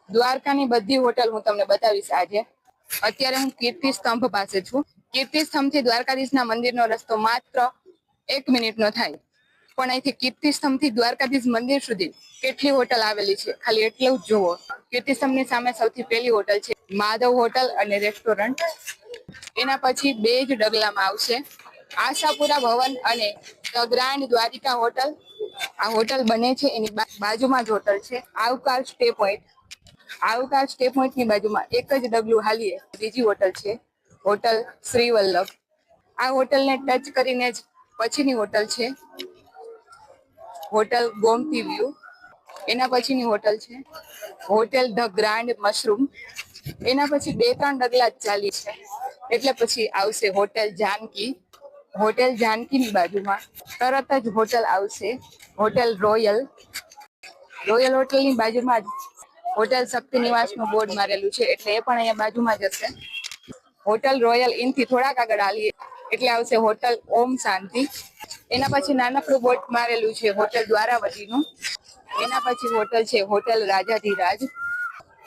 દ્વારકાની બધી હોટલ હું તમને બતાવીશ આજે. અત્યારે હું કીર્તિ સ્તંભ પાસે છું. કીર્તિ સ્તંભથી દ્વારકાધીશના મંદિરનો રસ્તો માત્ર 1 મિનિટનો થાય. પણ અહીંથી કીર્તિ સ્તંભથી દ્વારકાધીશ મંદિર સુધી કેટલી હોટલ આવેલી છે ખાલી એટલું જ જોવો. કીર્તિ સ્તંભની સામે સૌથી પહેલી હોટલ છે માધવ હોટલ અને રેસ્ટોરન્ટ. એના પછી 2 જ ડગલામાં આવશે આશાપુરા ભવન અને ધ ગ્રાન્ડ દ્વારિકા હોટલ. આ હોટલ બને છે એની બાજુમાં જ હોટલ છે આવકાર સ્ટે પોઈન્ટ. આવકાર સ્ટે પોઈન્ટ ની બાજુમાં એક જ ડગલું હાલીએ બીજી હોટલ છે હોટલ શ્રી વલ્લભ. આ હોટલને ટચ કરીને જ પછીની હોટલ છે હોટલ ગોમતી વ્યૂ. એના પછીની હોટલ છે હોટેલ ધ ગ્રાન્ડ મશરૂમ. એના પછી 2-3 ડગલા જ ચાલી છે એટલે પછી આવશે હોટેલ જાનકી. હોટેલ જાનકી ની બાજુમાં તરત જ હોટલ આવશે હોટેલ રોયલ. રોયલ હોટલ ની બાજુમાં જ હોટેલ શક્તિ નિવાસ નું બોર્ડ મારેલું છે એટલે એ પણ અહીંયા બાજુમાં જ હશે. હોટલ રોયલ ઇન થી થોડાક આગળ આવીએ એટલે આવશે હોટલ ઓમ શાંતિ. એના પછી નાનકડું બોર્ડ મારેલું છે હોટલ દ્વારાવતીનું. એના પછી હોટલ છે હોટલ રાજાધિરાજ.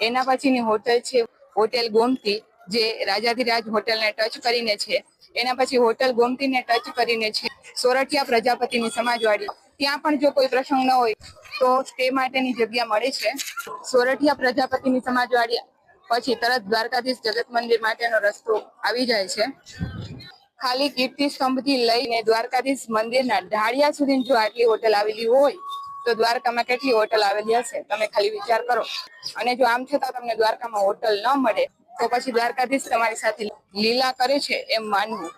એના પછીની હોટલ છે હોટેલ ગોમતી જે રાજાધિરાજ હોટલને ટચ કરીને છે. એના પછી હોટલ ગોમતીને ટચ કરીને છે સોરઠિયા પ્રજાપતિની સમાજવાડી. ત્યાં પણ જો કોઈ પ્રસંગ ન હોય તો સ્ટે માટેની જગ્યા મળે છે. સોરઠિયા પ્રજાપતિની સમાજવાડી પછી તરત દ્વારકાધીશ જગત મંદિર માટેનો રસ્તો આવી જાય છે. ખાલી કીર્તિ સ્તંભથી લઈને દ્વારકાધીશ મંદિરના ઢાળિયા સુધી જો આટલી હોટલ આવેલી હોય તો દ્વારકામાં કેટલી હોટલ આવેલી હશે તમે ખાલી વિચાર કરો. અને જો આમ છતાં તમને દ્વારકામાં હોટલ ન મળે તો પછી દ્વારકાધીશ તમારી સાથે લીલા કરે છે એમ માનવું.